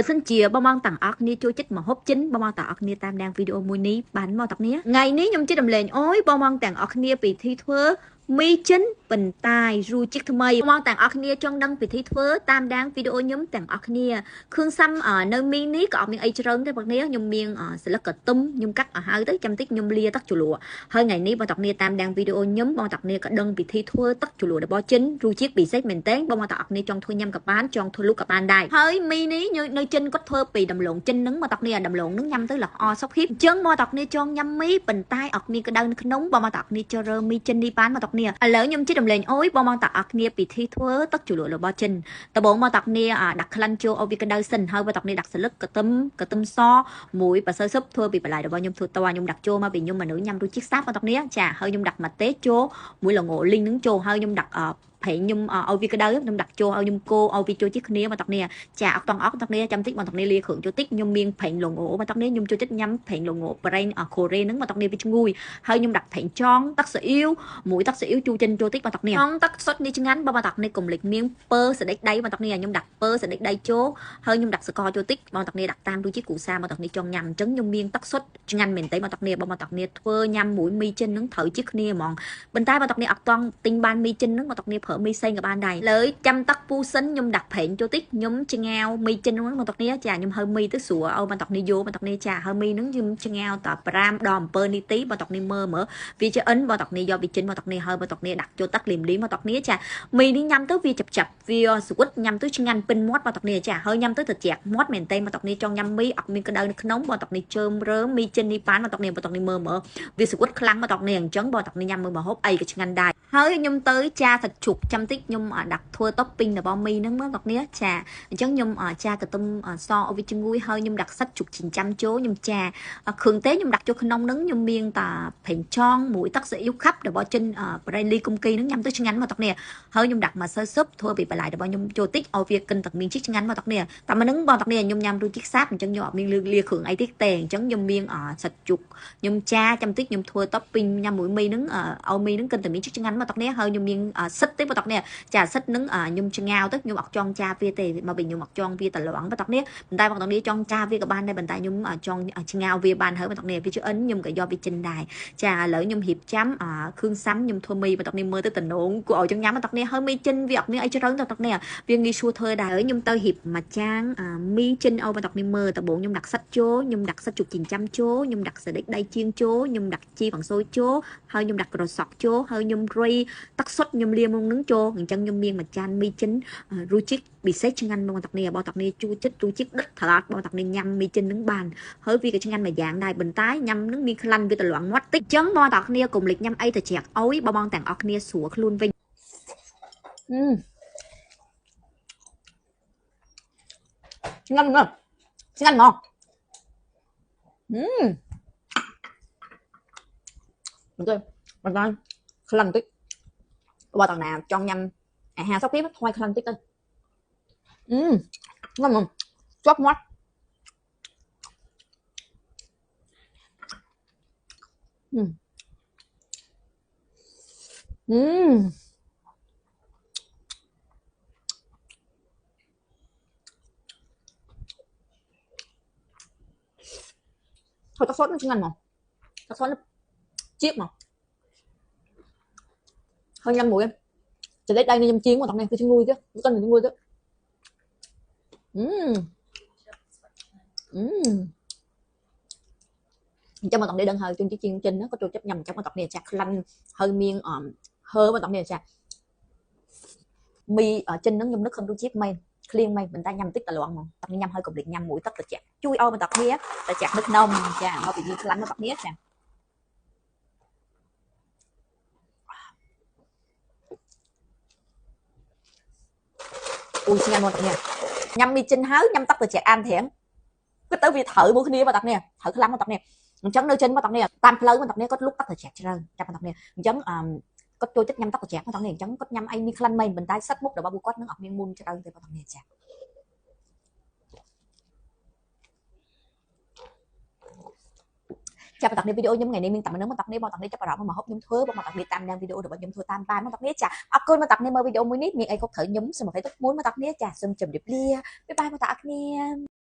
Xin chàoបង ទាំងអស់គ្នាចូលចិត្តមកហូបចិនបង ទាំងអស់គ្នាតាមដានវីដេអូមួយនេះបានមកទាំងគ្នាថ្ងៃនេះខ្ញុំជិះដំណេញអូយបងទាំងអស់គ្នាពីធីធ្វើមីចិនបន្តែរសជាតិថ្មីបងទាំងអស់គ្នាចង់ដឹងពីធីធ្វើតាមដានវីដេអូខ្ញុំទាំងអស់គ្នាគ្រឿងផ្សំនៅមីនេះក៏អត់មានអីច្រើនទេបងគ្នាខ្ញុំមានស្លឹកកទឹមខ្ញុំកាត់ឲ្យហើយទៅចាំតិចខ្ញុំលាទឹកជ្រលក់ហើយថ្ងៃនេះបងទាំងគ្នាតាមដានវីដេអូខ្ញុំបងទាំងគ្នាក៏ដឹងពីធីធ្វើទឹកជ្រលក់របស់ចិនរសជាតិពិសេសមែនតើបងទាំងអស់គ្នាចង់ធ្វើញ៉ាំក៏បានចង់ធ្វើលក់ក៏បានដែរហើយមីនេះនៅចិនគាត់ធ្វើពីដំឡូងចិនហ្នឹងបងទាំងគ្នាដំឡូងហ្នឹងញ៉ាំទៅល្អសុខភាពអញ្ចឹងបងទាំងគ្នាចង់ញ៉ាំមីប៉ុន្តែអត់មានក្តៅនៅក្នុងបងទាំងគ្នាចូលរើមីចិននេះបានបងទាំងគ្នាឥឡូវខ្ញុំជិះដំឡេងអូយបងទាំងអស់គ្នាពីធីធ្វើទឹកជ្រលក់របស់ចិនដំបូងបងទាំងគ្នាដាក់ក្លិនចូលឲ្យវាក្តៅសិនហើយបងទាំងគ្នាដាក់ស្លឹកកទឹមសមួយបស៊ើស៊ុបធ្វើពីបន្លែរបស់ខ្ញុំធ្វើតខ្ញុំដាក់ចូលមកពីខ្ញុំមនុស្សញ៉ាំរសជាតិស្អាតបងទាំងគ្នាចាហើយខ្ញុំដាក់ម្ទេសចូលមួយល្ងលីងនឹងចូលហើយខ្ញុំដាក់ប្រេងខ្ញុំឲ្យវាក្តៅខ្ញុំដាក់ចូលឲ្យខ្ញុំកូរឲ្យវាចូលជាតិគ្នាបងទាំងគ្នាចាអត់ទាំងអស់បងទាំងគ្នាចាំតិចបងទាំងគ្នាលាគ្រឿងចូលតិចខ្ញុំមានប្រេងល្ងបងទាំងគ្នាខ្ញុំចូលចិត្តញ៉ាំប្រេងល្ងប្រេងកូរ៉េហ្នឹងបងទាំងគ្នាវាឈ្ងុយហើយខ្ញុំដាក់ប្រេងចង់ទឹកស៊ីអ៊ីវមួយទឹកស៊ីអ៊ីវជូរចិនចូលតិចបងទាំងគ្នាចង់ទឹកសុទ្ធនេះឆ្ងាញ់បងទាំងគ្នាកុំភ្លេចមានពើសដេចដៃបងទាំងគ្នាខ្ញុំដាក់ពើសដេចដៃចូលហើយខ្ញុំដាក់ស្ករចូលតិចបងទាំងគ្នាដាក់តាមរសជាតិគ្រូសាបងទាំងគ្នាចង់ញ៉ាំអញ្ចឹងខ្ញុំមានទឹកសុទ្ធឆ្ងាញ់មែនតើបងទាំងគ្នាបងទាំងគ្នាធ្វើញ៉ាំមួយមីចិនហ្នឹងត្រូវជាតិគ្នាហ្មងប៉ុន្តែបងទាំងគ្នាអត់តង់ទិញបានមីចិនហ្នឹងបងទាំងគ្នាប្រើមីផ្សេងក៏បានដែរលើចាំទឹកពូសិនខ្ញុំដាក់ប្រេងចូលតិចខ្ញុំចងាវមីចិនហ្នឹងបងទាំងគ្នាចាខ្ញុំហៅមីទៅស្រួលឲ្យបងទាំងគ្នាយកបងទាំងគ្នាចាហើយមីហ្នឹងខ្ញុំចងាវត5ដល់7នាទីបងទាំងគ្នាមើលវាឆ្អិនបងទាំងគ្នាយកវាចិនបងទាំងគ្នាហើយបងទាំងគ្នាដាក់ចូលទឹកលីមបងទាំងគ្នាចាមីនេះញ៉ាំទៅវាចាប់វាស្រួតញ៉ាំទៅឆ្ងាញ់ពេញមាត់បងទាំងគ្នាចាហើយញ៉ាំទៅត្រជាក់មាត់មែនតើបងទាំងគ្នាចង់ញ៉ាំមីអត់មានក្តៅនៅក្នុងបងទាំងគ្នាជើមរើមីចិននេះបានបងទាំងគ្នាមើលវាស្រួតខ្លាំងបងទាំងគ្នាអញ្ចឹងបងទាំងគ្នាញ៉ាំមើលមកហូបអីក៏ឆ្ងាញ់ដែរហើយខ្ញុំទៅចាសាច់ជ្រូកចាំតិចខ្ញុំដាក់ធ្វើតុបពីងរបស់មីហ្នឹងបងទាំងគ្នាចាអញ្ចឹងខ្ញុំចាកន្ទឹមសឲ្យវាជំងឺហើយខ្ញុំដាក់សាច់ជ្រូកចិញ្ចាំចូលខ្ញុំចាគ្រឿងទេសខ្ញុំដាក់ចូលក្នុងហ្នឹងខ្ញុំមានតាប្រេងចង់មួយទឹកស៊ីអ៊ីវខាប់របស់ចិនប្រេងលីគុំគីហ្នឹងញ៉ាំទៅឆ្ងាញ់បងទាំងគ្នាហើយខ្ញុំដាក់ម្សៅស៊ុបធ្វើពីបន្លែរបស់ខ្ញុំចូលតិចឲ្យវាកិនទឹកមានជាតិឆ្ងាញ់បងទាំងគ្នាតែមិនហ្នឹងបងទាំងគ្នាខ្ញុំញ៉ាំរសជាតិសាបអញ្ចឹងខ្ញុំអត់មានលាគ្រឿងអីទេអញ្ចឹងខ្ញុំមានសាច់ជ្រូកខ្ញុំចាចាំតិចខ្ញុំធ្វើតុបពីងញ៉ាំមួយមីហ្នឹងឲ្យមីហ្នឹងកិនតែមានជាតិឆ្ងាញ់បងទាំងគ្នាហើយខ្ញុំមានសិតទេបងទាំងគ្នាចាសិតហ្នឹងខ្ញុំចងាវទៅខ្ញុំអត់ចង់ចាវាទេមកពីខ្ញុំអត់ចង់វាតឡងបងទាំងគ្នាប៉ុន្តែបងទាំងគ្នាចង់ចាវាក៏បានដែរប៉ុន្តែខ្ញុំចង់ចងាវវាបានហើយបងទាំងគ្នាវាឆ្អិនខ្ញុំក៏យកវាចិនដែរចាឥឡូវខ្ញុំរៀបចំគ្រឿងសាំខ្ញុំធ្វើមីបងទាំងគ្នាមើលទៅតំណងគួរឲ្យចង់ញ៉ាំបងទាំងគ្នាហើយមីចិនវាអត់មានអីច្រើនបងទាំងគ្នាវាងាយស្រួលធ្វើដែរខ្ញុំទៅរៀបមួយចានមីចិនឲ្យបងទាំងគ្នាមើលដំបូងខ្ញុំដាក់សិតចូលខ្ញុំដាក់សិតជូកចិញ្ចាំចូលខ្ញុំដាក់សដេចដៃជាងចូលខ្ញុំដាក់ជីបង្សូយចូលហើយខ្ញុំដាក់ក្រសក់ចូលហើយខ្ញុំរុយទឹកសុទ្ធខ្ញុំលាមកនឹងចូលអញ្ចឹងខ្ញុំមានមួយចានមីចិនរសជាតិពិសេសឆ្ងាញ់បងទាំងគ្នាបងទាំងគ្នាជួចិត្តរសជាតិដិតថ្លាតបងទាំងគ្នាញ៉ាំមីចិននឹងបានហើយវាក៏ឆ្ងាញ់មួយយ៉ាងដែរប៉ុន្តែញ៉ាំនឹងមានក្លិនវាត្រលងមាត់តិចអញ្ចឹងបងទាំងគ្នាកុំភ្លេចញ៉ាំអីត្រជាក់អោយបងទាំងអស់គ្នាស្រួលខ្លួនវិញឆ្ងាញ់មកឆ្ងាញ់មកok bạn ơi khăn tích qua tầng nào trong nhâm hà sóc tiếp thôi khăn tích lên ngon không chóp mắt thôi tao sốt nó chưa ngon mà tao sốt nó chiếc mà hơi nhâm mũi em chỉ lấy đây đi nhâm chiên mà tao này cứ ngu chứ con này ngu chứ cho mà tao để đơn hơi trên chiên trên nó có trôi chấp nhầm trong mà tao này chặt lanh hơi miên hơ mà tao này chặt mì ở trên nó nhâm nước không đôi chiếc mây clean mây mình ta nhâm tích là loạn mà tao nhâm hơi cục liệt nhâm mũi tất là chặt chui ô mà tao kia là chặt nước nông chà nó bị như lanh nó tao biết chà ui xin ăn nè nhâm đi trên háo nhâm tóc từ trẻ ăn thèm cái tới vì thử bữa kia mà tập nè thử cái lắm mà tập nè chấm nơi trên mà tập nè tam lớn mà tập nè có lúc tóc từ trẻ cho nên tập nè chấm có tôi thích nhâm tóc từ trẻ mà tập nè chấm có nhâm anh mi khăn mây mình tay sắt múc được bao bù quát nó ngọc miên mun cho nên tập nè chả chào bạn tập này video nhóm ngày nay mình tập nếu mà tập này bao tập này cho bạn mà hốt nhóm thuế bao mà tập đi tam đang video được bạn nhóm thuế tam ban mà tập này chả quên mà tập này mơ video mới nít miệng ai có thể nhóm xem mà phải tốt muốn mà tập này chả xem chùm điệp lia bye bye mà tập nha